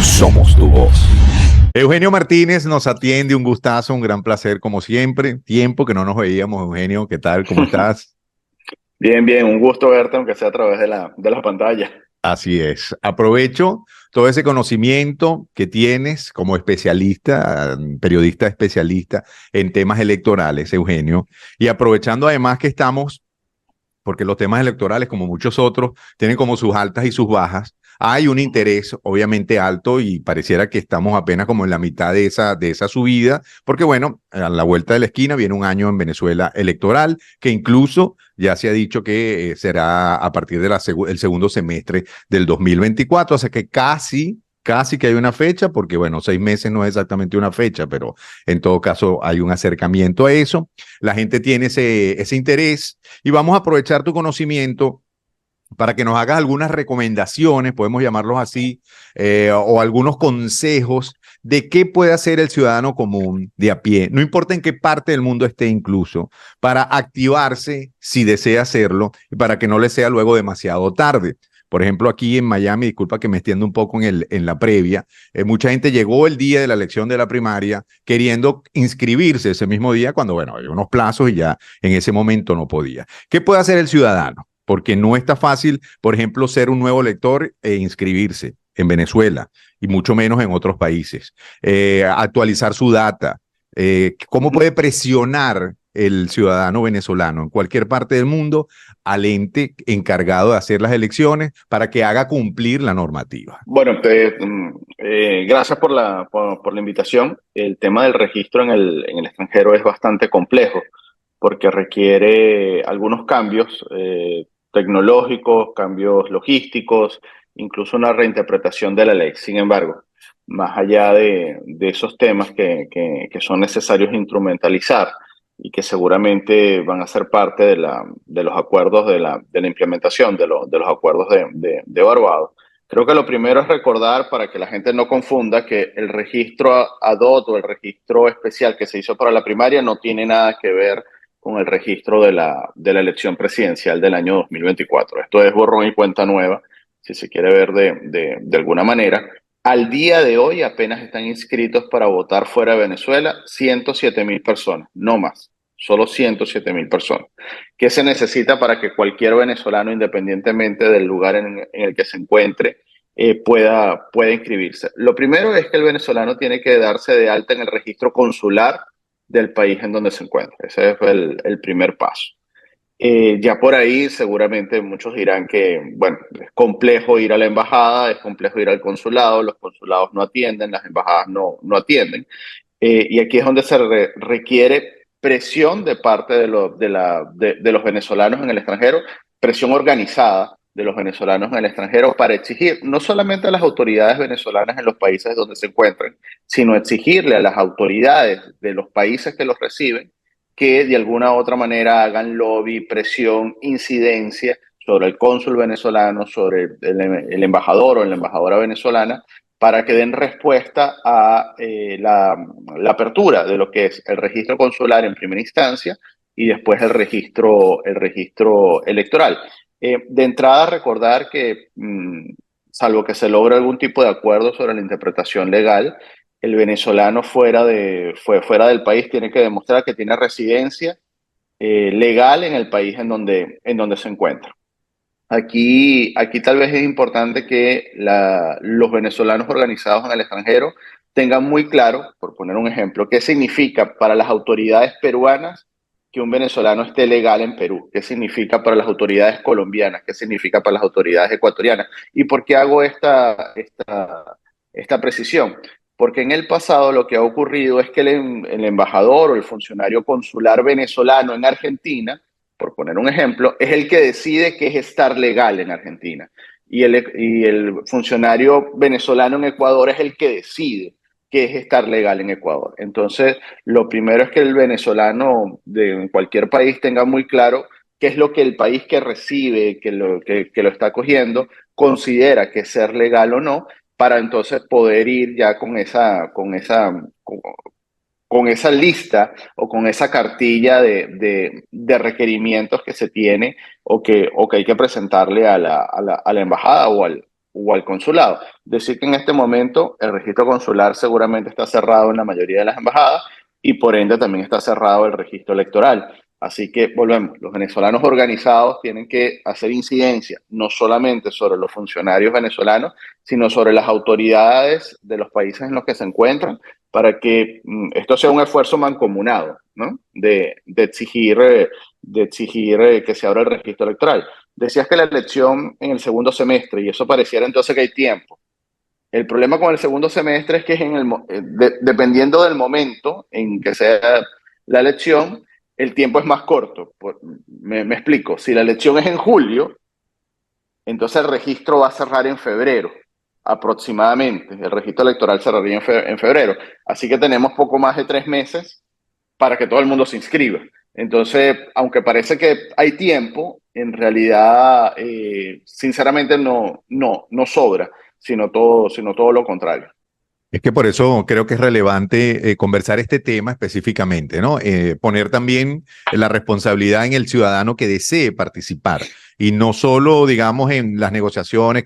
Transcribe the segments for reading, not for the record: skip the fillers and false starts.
Somos tu voz. Eugenio Martínez nos atiende, un gustazo, un gran placer como siempre. Tiempo que no nos veíamos, Eugenio, ¿qué tal? ¿Cómo estás? Bien, bien, un gusto verte, aunque sea a través de la pantalla. Así es. Aprovecho todo ese conocimiento que tienes como especialista, periodista especialista en temas electorales, Eugenio, y aprovechando además que estamos porque los temas electorales, como muchos otros, tienen como sus altas y sus bajas. Hay un interés obviamente alto y pareciera que estamos apenas como en la mitad de esa subida, porque bueno, a la vuelta de la esquina viene un año en Venezuela electoral, que incluso ya se ha dicho que será a partir del segundo semestre del 2024, o sea que casi que hay una fecha, porque bueno, 6 meses no es exactamente una fecha, pero en todo caso hay un acercamiento a eso. La gente tiene ese interés y vamos a aprovechar tu conocimiento para que nos hagas algunas recomendaciones, podemos llamarlos así, o algunos consejos de qué puede hacer el ciudadano común de a pie, no importa en qué parte del mundo esté incluso, para activarse si desea hacerlo y para que no le sea luego demasiado tarde. Por ejemplo, aquí en Miami, disculpa que me extienda un poco en la previa, mucha gente llegó el día de la elección de la primaria queriendo inscribirse ese mismo día cuando, bueno, hay unos plazos y ya en ese momento no podía. ¿Qué puede hacer el ciudadano? Porque no está fácil, por ejemplo, ser un nuevo lector e inscribirse en Venezuela y mucho menos en otros países. Actualizar su data. ¿Cómo puede presionar el ciudadano venezolano en cualquier parte del mundo al ente encargado de hacer las elecciones para que haga cumplir la normativa? Bueno, gracias por la invitación. El tema del registro en el extranjero es bastante complejo porque requiere algunos cambios tecnológicos, cambios logísticos, incluso una reinterpretación de la ley. Sin embargo, más allá de esos temas que son necesarios instrumentalizar y que seguramente van a ser parte de los acuerdos de la implementación de los acuerdos de Barbados. Creo que lo primero es recordar para que la gente no confunda que el registro ad hoc o el registro especial que se hizo para la primaria no tiene nada que ver con el registro de la elección presidencial del año 2024. Esto es borrón y cuenta nueva, si se quiere ver de alguna manera. Al día de hoy apenas están inscritos para votar fuera de Venezuela 107.000 personas, no más, solo 107.000 personas. ¿Qué se necesita para que cualquier venezolano, independientemente del lugar en el que se encuentre, pueda inscribirse? Lo primero es que el venezolano tiene que darse de alta en el registro consular del país en donde se encuentra. Ese es el primer paso. Ya por ahí seguramente muchos dirán que, bueno, es complejo ir a la embajada, es complejo ir al consulado, los consulados no atienden, las embajadas no atienden. Y aquí es donde se requiere presión de parte de los venezolanos en el extranjero, presión organizada de los venezolanos en el extranjero para exigir no solamente a las autoridades venezolanas en los países donde se encuentran, sino exigirle a las autoridades de los países que los reciben que de alguna u otra manera hagan lobby, presión, incidencia sobre el cónsul venezolano, sobre el embajador o la embajadora venezolana, para que den respuesta a la apertura de lo que es el registro consular en primera instancia y después el registro electoral. De entrada, recordar que, salvo que se logre algún tipo de acuerdo sobre la interpretación legal, el venezolano fuera del país tiene que demostrar que tiene residencia legal en el país en donde se encuentra. Aquí tal vez es importante que los venezolanos organizados en el extranjero tengan muy claro, por poner un ejemplo, qué significa para las autoridades peruanas que un venezolano esté legal en Perú, qué significa para las autoridades colombianas, qué significa para las autoridades ecuatorianas. ¿Y por qué hago esta precisión? Porque en el pasado lo que ha ocurrido es que el embajador o el funcionario consular venezolano en Argentina, por poner un ejemplo, es el que decide qué es estar legal en Argentina. Y el funcionario venezolano en Ecuador es el que decide qué es estar legal en Ecuador. Entonces, lo primero es que el venezolano de cualquier país tenga muy claro qué es lo que el país que recibe, que lo está acogiendo, considera que es ser legal o no, para entonces poder ir ya con esa lista o con esa cartilla de requerimientos que se tiene o que hay que presentarle a la embajada o al consulado. Decir que en este momento el registro consular seguramente está cerrado en la mayoría de las embajadas y por ende también está cerrado el registro electoral. Así que volvemos, los venezolanos organizados tienen que hacer incidencia no solamente sobre los funcionarios venezolanos, sino sobre las autoridades de los países en los que se encuentran para que esto sea un esfuerzo mancomunado, ¿no? De exigir que se abra el registro electoral. Decías que la elección en el segundo semestre, y eso pareciera entonces que hay tiempo. El problema con el segundo semestre es que es dependiendo del momento en que sea la elección, el tiempo es más corto. Me explico, si la elección es en julio, entonces el registro va a cerrar en febrero, aproximadamente. El registro electoral cerraría en febrero. Así que tenemos poco más de 3 meses para que todo el mundo se inscriba. Entonces, aunque parece que hay tiempo, en realidad, sinceramente, no sobra, sino todo lo contrario. Es que por eso creo que es relevante conversar este tema específicamente, ¿no? Poner también la responsabilidad en el ciudadano que desee participar y no solo, digamos, en las negociaciones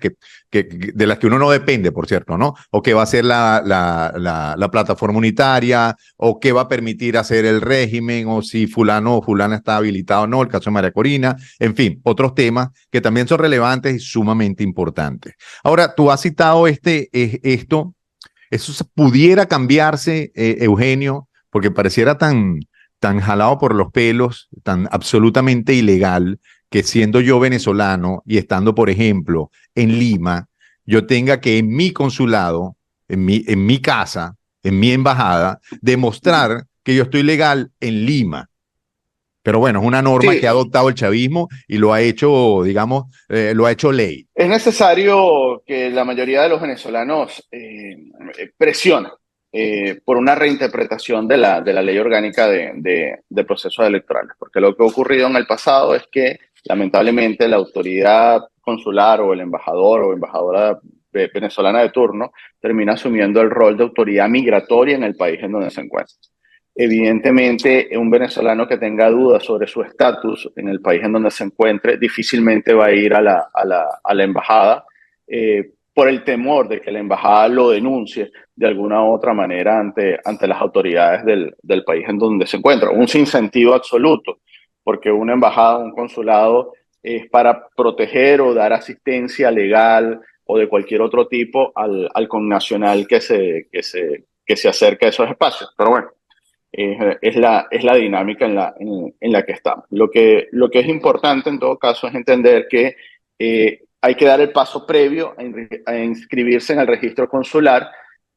de las que uno no depende, por cierto, ¿no? O qué va a ser la plataforma unitaria, o qué va a permitir hacer el régimen, o si fulano o fulana está habilitado o no, el caso de María Corina, en fin, otros temas que también son relevantes y sumamente importantes. Ahora, tú has citado esto. Eso pudiera cambiarse, Eugenio, porque pareciera tan jalado por los pelos, tan absolutamente ilegal, que siendo yo venezolano y estando, por ejemplo, en Lima, yo tenga que en mi consulado, en mi casa, en mi embajada, demostrar que yo estoy legal en Lima. Pero bueno, es una norma que ha Sí, adoptado el chavismo y lo ha hecho, digamos, lo ha hecho ley. es necesario que la mayoría de los venezolanos presionen por una reinterpretación de la ley orgánica de procesos electorales, porque lo que ha ocurrido en el pasado es que lamentablemente la autoridad consular o el embajador o embajadora venezolana de turno termina asumiendo el rol de autoridad migratoria en el país en donde se encuentra. Evidentemente, un venezolano que tenga dudas sobre su estatus en el país en donde se encuentre difícilmente va a ir a la embajada por el temor de que la embajada lo denuncie de alguna u otra manera ante las autoridades del país en donde se encuentra. Un sinsentido absoluto, porque una embajada, un consulado es para proteger o dar asistencia legal o de cualquier otro tipo al connacional que se acerca a esos espacios. Pero bueno, es la dinámica en la que estamos. Lo que es importante en todo caso es entender que hay que dar el paso previo a inscribirse en el registro consular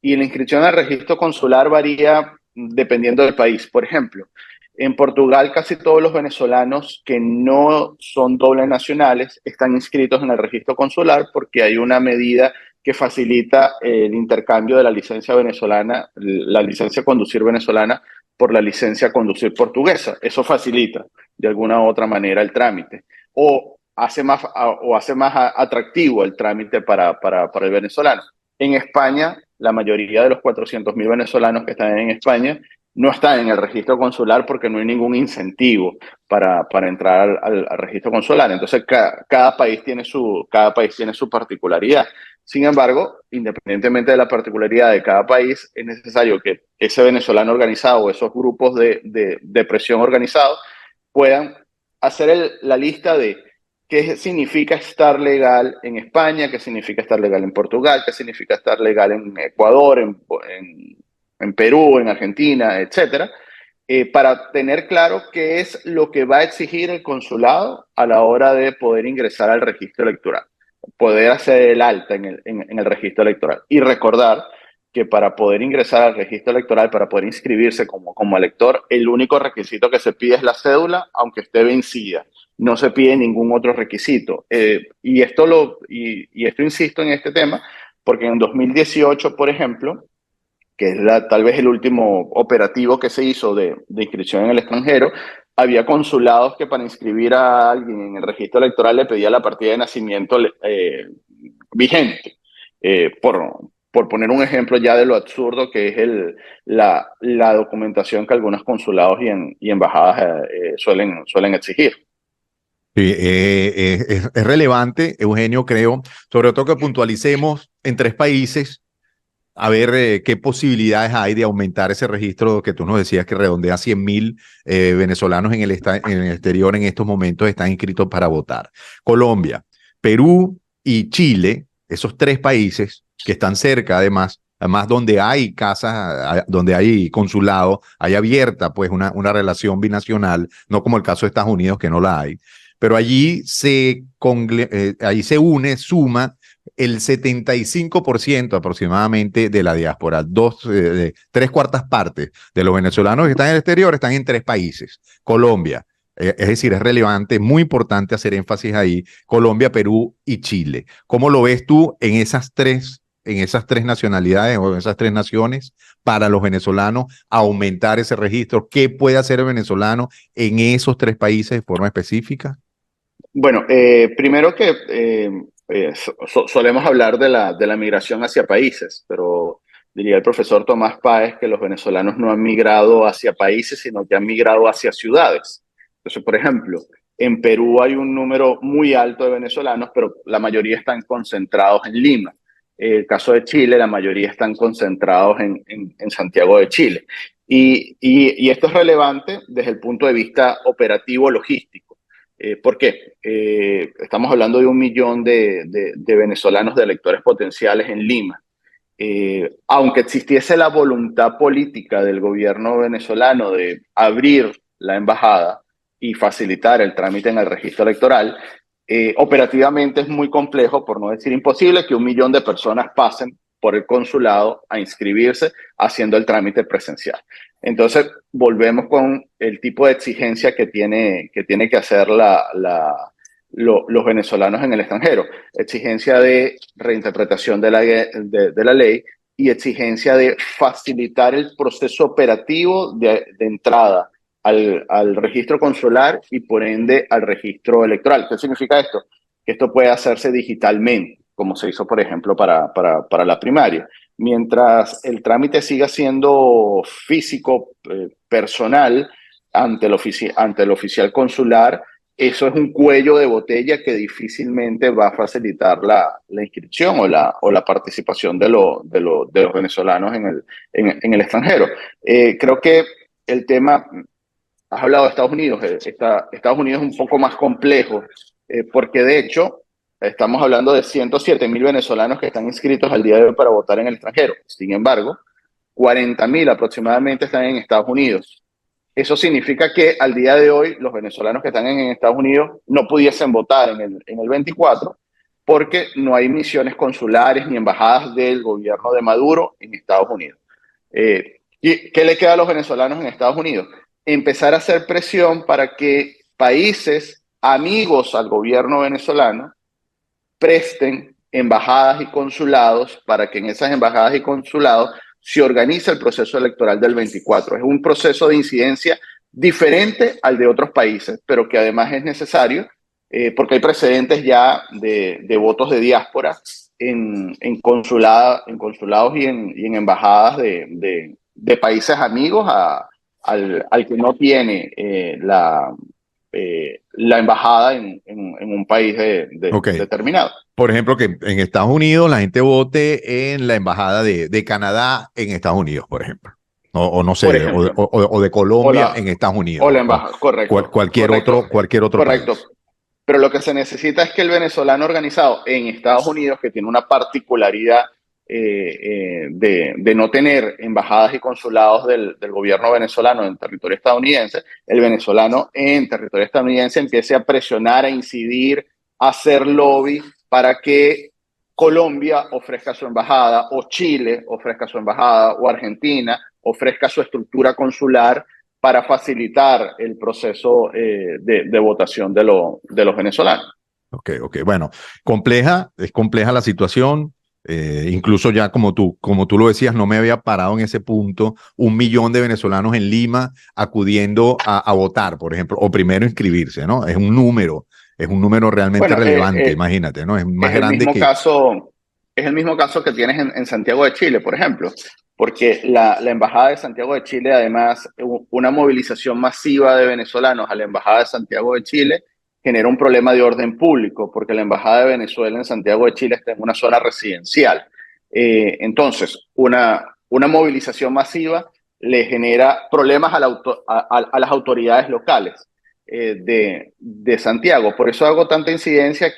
y la inscripción al registro consular varía dependiendo del país. Por ejemplo, en Portugal casi todos los venezolanos que no son dobles nacionales están inscritos en el registro consular porque hay una medida que facilita el intercambio de la licencia venezolana, la licencia a conducir venezolana por la licencia a conducir portuguesa. Eso facilita de alguna u otra manera el trámite o hace más atractivo el trámite para el venezolano. En España, la mayoría de los 400.000 venezolanos que están en España no están en el registro consular porque no hay ningún incentivo para entrar al registro consular. Entonces, cada país tiene su particularidad. Sin embargo, independientemente de la particularidad de cada país, es necesario que ese venezolano organizado o esos grupos de presión organizados puedan hacer la lista de qué significa estar legal en España, qué significa estar legal en Portugal, qué significa estar legal en Ecuador, en Perú, en Argentina, etcétera, para tener claro qué es lo que va a exigir el consulado a la hora de poder ingresar al registro electoral, poder hacer el alta en el registro electoral. Y recordar que para poder ingresar al registro electoral, para poder inscribirse como elector, el único requisito que se pide es la cédula, aunque esté vencida. No se pide ningún otro requisito. Y esto insisto en este tema, porque en 2018, por ejemplo, que es tal vez el último operativo que se hizo de inscripción en el extranjero, había consulados que para inscribir a alguien en el registro electoral le pedía la partida de nacimiento vigente. Por poner un ejemplo ya de lo absurdo que es la documentación que algunos consulados y embajadas suelen exigir. Sí, es relevante, Eugenio, creo, sobre todo que puntualicemos en tres países, a ver qué posibilidades hay de aumentar ese registro que tú nos decías que redondea 100.000 venezolanos en el exterior en estos momentos están inscritos para votar. Colombia, Perú y Chile, esos tres países que están cerca, además donde hay casas, donde hay consulado, hay abierta pues una relación binacional, no como el caso de Estados Unidos que no la hay, pero allí se une, suma el 75% aproximadamente de la diáspora, tres cuartas partes de los venezolanos que están en el exterior están en tres países. Colombia, es decir, es relevante, muy importante hacer énfasis ahí, Colombia, Perú y Chile. ¿Cómo lo ves tú en esas tres nacionalidades o en esas tres naciones para los venezolanos aumentar ese registro? ¿Qué puede hacer el venezolano en esos tres países de forma específica? Bueno, primero que solemos hablar de la migración hacia países, pero diría el profesor Tomás Páez que los venezolanos no han migrado hacia países, sino que han migrado hacia ciudades. Entonces, por ejemplo, en Perú hay un número muy alto de venezolanos, pero la mayoría están concentrados en Lima. El caso de Chile, la mayoría están concentrados en Santiago de Chile. Y esto es relevante desde el punto de vista operativo logístico. ¿Por qué? Estamos hablando de 1 millón de venezolanos, de electores potenciales en Lima. Aunque existiese la voluntad política del gobierno venezolano de abrir la embajada y facilitar el trámite en el registro electoral, operativamente es muy complejo, por no decir imposible, que 1 millón de personas pasen por el consulado a inscribirse haciendo el trámite presencial. Entonces, volvemos con el tipo de exigencia que tiene que hacer los venezolanos en el extranjero. Exigencia de reinterpretación de la ley y exigencia de facilitar el proceso operativo de entrada al registro consular y por ende al registro electoral. ¿Qué significa esto? Que esto puede hacerse digitalmente, como se hizo, por ejemplo, para la primaria. Mientras el trámite siga siendo físico, personal, ante el oficial consular, eso es un cuello de botella que difícilmente va a facilitar la inscripción o la participación de los venezolanos en el extranjero. Creo que el tema, has hablado de Estados Unidos, Estados Unidos es un poco más complejo, porque de hecho estamos hablando de 107.000 venezolanos que están inscritos al día de hoy para votar en el extranjero. Sin embargo, 40.000 aproximadamente están en Estados Unidos. Eso significa que al día de hoy los venezolanos que están en Estados Unidos no pudiesen votar en el 24 porque no hay misiones consulares ni embajadas del gobierno de Maduro en Estados Unidos. ¿Y qué le queda a los venezolanos en Estados Unidos? Empezar a hacer presión para que países amigos al gobierno venezolano presten embajadas y consulados para que en esas embajadas y consulados se organiza el proceso electoral del 24. Es un proceso de incidencia diferente al de otros países, pero que además es necesario porque hay precedentes ya de votos de diáspora en consulados y en embajadas de países amigos al que no tiene la embajada en un país Ok. determinado. Por ejemplo, que en Estados Unidos la gente vote en la embajada de Canadá en Estados Unidos, por ejemplo. O no Por sé, ejemplo, o de o Colombia la, en Estados o Unidos, la embajada, correcto, correcto, cualquier otro correcto. país. Pero lo que se necesita es que el venezolano organizado en Estados Unidos, que tiene una particularidad de no tener embajadas y consulados del gobierno venezolano en territorio estadounidense, el venezolano en territorio estadounidense empiece a presionar, a incidir, a hacer lobby para que Colombia ofrezca su embajada, o Chile ofrezca su embajada, o Argentina ofrezca su estructura consular para facilitar el proceso de votación de los venezolanos. Ok. Bueno, es compleja la situación. Incluso ya como tú lo decías, no me había parado en ese punto. 1 millón de venezolanos en Lima acudiendo a votar, por ejemplo, o primero inscribirse, ¿no? Es un número realmente Bueno, relevante, imagínate, ¿no? Es más es el grande mismo que, caso, es el mismo caso que tienes en Santiago de Chile, por ejemplo, porque la Embajada de Santiago de Chile, además, una movilización masiva de venezolanos a la Embajada de Santiago de Chile genera un problema de orden público, porque la Embajada de Venezuela en Santiago de Chile está en una zona residencial. Entonces, una movilización masiva le genera problemas a las autoridades locales de Santiago. Por eso hago tanta incidencia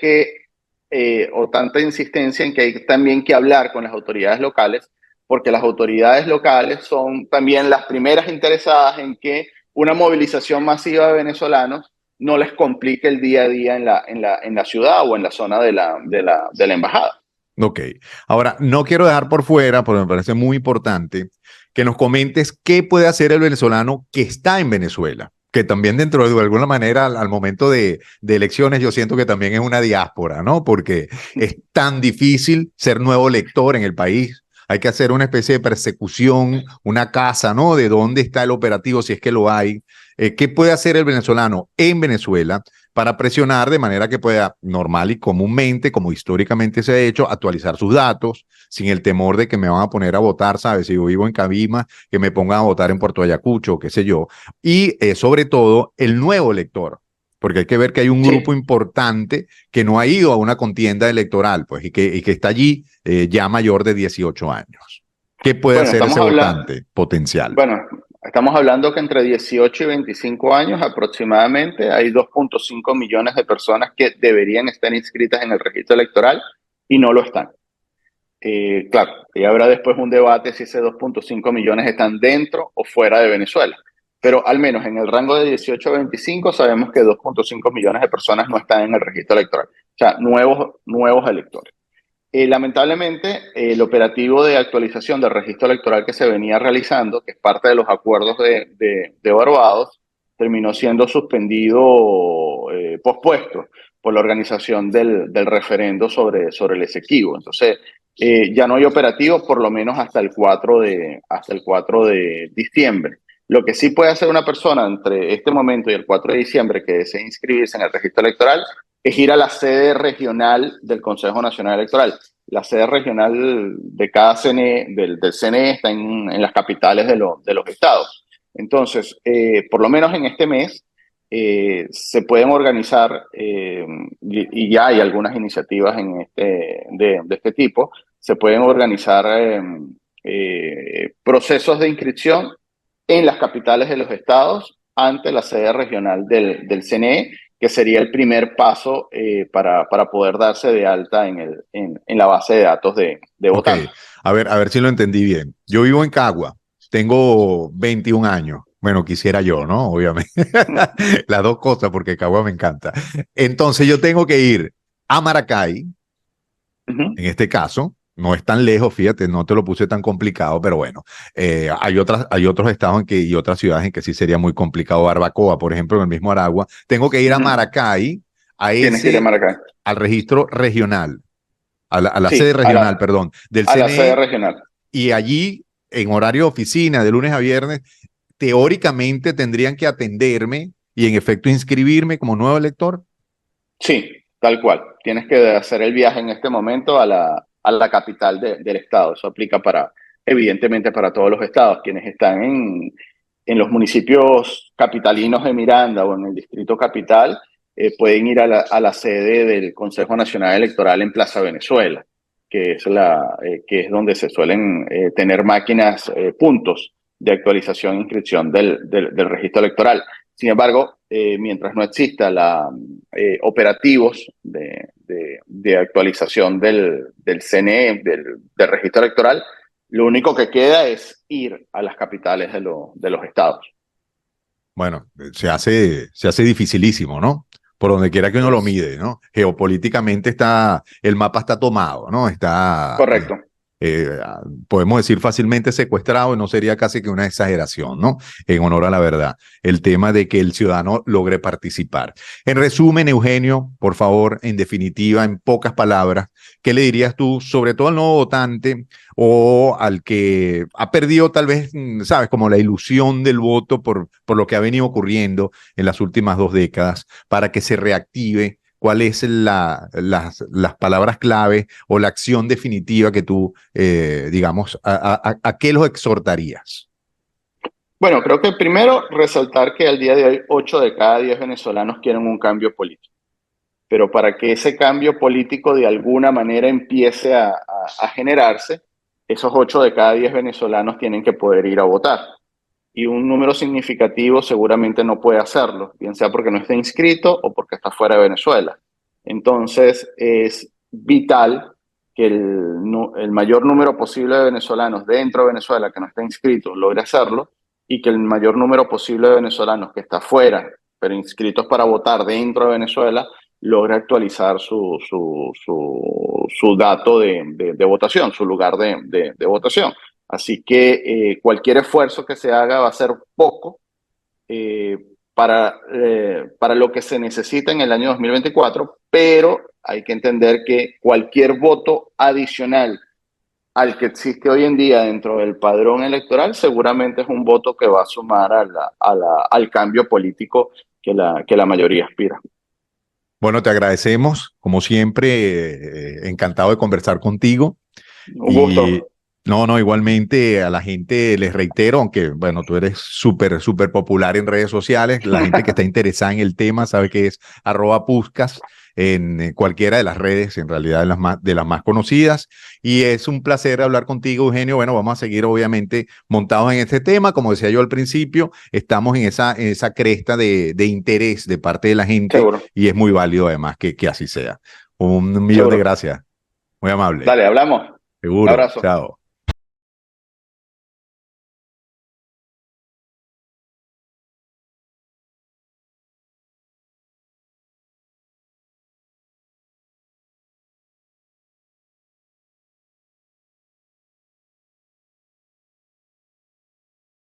o tanta insistencia en que hay también que hablar con las autoridades locales, porque las autoridades locales son también las primeras interesadas en que una movilización masiva de venezolanos no les complique el día a día en la ciudad o en la zona de la embajada. Ok. Ahora, no quiero dejar por fuera, porque me parece muy importante, que nos comentes qué puede hacer el venezolano que está en Venezuela, que también dentro de alguna manera al momento de elecciones yo siento que también es una diáspora, ¿no? Porque es tan difícil ser nuevo lector en el país. Hay que hacer una especie de persecución, una casa, ¿no? De dónde está el operativo, si es que lo hay. ¿Qué puede hacer el venezolano en Venezuela para presionar de manera que pueda, normal y comúnmente, como históricamente se ha hecho, actualizar sus datos sin el temor de que me van a poner a votar, ¿sabes? Si yo vivo en Cabima, que me pongan a votar en Puerto Ayacucho, qué sé yo. Y sobre todo, el nuevo elector, porque hay que ver que hay un grupo Sí. importante que no ha ido a una contienda electoral, pues, y que está allí ya mayor de 18 años. ¿Qué puede Bueno, hacer ese estamos hablando, votante potencial? bueno, estamos hablando que entre 18 y 25 años aproximadamente hay 2.5 millones de personas que deberían estar inscritas en el registro electoral y no lo están. Claro, y habrá después un debate si ese 2.5 millones están dentro o fuera de Venezuela, pero al menos en el rango de 18 a 25 sabemos que 2.5 millones de personas no están en el registro electoral, o sea, nuevos electores. Lamentablemente, el operativo de actualización del registro electoral que se venía realizando, que es parte de los acuerdos de Barbados, terminó siendo suspendido, pospuesto por la organización del referendo sobre el exequivo. Entonces, ya no hay operativo por lo menos hasta el 4 de diciembre. Lo que sí puede hacer una persona entre este momento y el 4 de diciembre que desee inscribirse en el registro electoral es ir a la sede regional del Consejo Nacional Electoral. La sede regional de cada CNE, del CNE está en las capitales de los estados. Entonces, por lo menos en este mes, se pueden organizar, y ya hay algunas iniciativas de este tipo, se pueden organizar procesos de inscripción en las capitales de los estados ante la sede regional del CNE, que sería el primer paso para poder darse de alta en la base de datos de Ok, votantes. a ver si lo entendí bien. Yo vivo en Cagua, tengo 21 años. Bueno, quisiera yo, ¿no? Obviamente. Las dos cosas, porque Cagua me encanta. Entonces yo tengo que ir a Maracay, Ujú, en este caso. No es tan lejos, fíjate, no te lo puse tan complicado, pero bueno, hay otros estados y otras ciudades en que sí sería muy complicado. Barbacoa, por ejemplo, en el mismo Aragua. Tengo que ir a ujú. Maracay, Tienes que ir a Maracay. al registro regional, a la sede Sí, regional, perdón, del a la sede CNE, regional. y allí, en horario de oficina, de lunes a viernes, teóricamente tendrían que atenderme y en efecto inscribirme como nuevo elector. Sí, tal cual. Tienes que hacer el viaje en este momento a la capital del estado. Eso aplica evidentemente, para todos los estados. Quienes están en los municipios capitalinos de Miranda o en el distrito capital, pueden ir a la sede del Consejo Nacional Electoral en Plaza Venezuela, que es donde se suelen tener máquinas, puntos de actualización e inscripción del registro electoral. Sin embargo, mientras no exista operativos de actualización del CNE, del registro electoral, lo único que queda es ir a las capitales de los estados. Bueno, se hace dificilísimo, ¿no? Por donde quiera que uno lo Es mide, ¿no? Geopolíticamente el mapa está tomado, ¿no? correcto. Eh, podemos decir fácilmente secuestrado, y no sería casi que una exageración, ¿no? En honor a la verdad, el tema de que el ciudadano logre participar. En resumen, Eugenio, por favor, en definitiva, en pocas palabras, ¿qué le dirías tú, sobre todo al nuevo votante o al que ha perdido tal vez, sabes, como la ilusión del voto por lo que ha venido ocurriendo en las últimas 2 décadas, para que se reactive? ¿Cuál es las palabras clave o la acción definitiva que tú, digamos, a qué los exhortarías? Bueno, creo que primero resaltar que al día de hoy 8 de cada 10 venezolanos quieren un cambio político. pero para que ese cambio político de alguna manera empiece a generarse, esos 8 de cada 10 venezolanos tienen que poder ir a votar. Y un número significativo seguramente no puede hacerlo, bien sea porque no está inscrito o porque está fuera de Venezuela. Entonces es vital que el mayor número posible de venezolanos dentro de Venezuela que no está inscrito logre hacerlo, y que el mayor número posible de venezolanos que está fuera, pero inscritos para votar dentro de Venezuela, logre actualizar su dato de votación, su lugar de votación. Así que cualquier esfuerzo que se haga va a ser poco eh, para lo que se necesita en el año 2024, pero hay que entender que cualquier voto adicional al que existe hoy en día dentro del padrón electoral seguramente es un voto que va a sumar al cambio político que la mayoría aspira. Bueno, te agradecemos, como siempre, encantado de conversar contigo. Un gusto. Y no, no, igualmente a la gente les reitero, aunque bueno, tú eres súper, súper popular en redes sociales, la gente que está interesada en el tema sabe que es @Puskas en cualquiera de las redes, en realidad de las más conocidas. Y es un placer hablar contigo, Eugenio. Bueno, vamos a seguir obviamente montados en este tema. Como decía yo al principio, estamos en esa cresta de interés de parte de la gente Seguro, y es muy válido además que así sea. Un millón de seguro. gracias. Muy amable. Dale, hablamos. Un Seguro. abrazo. Chao.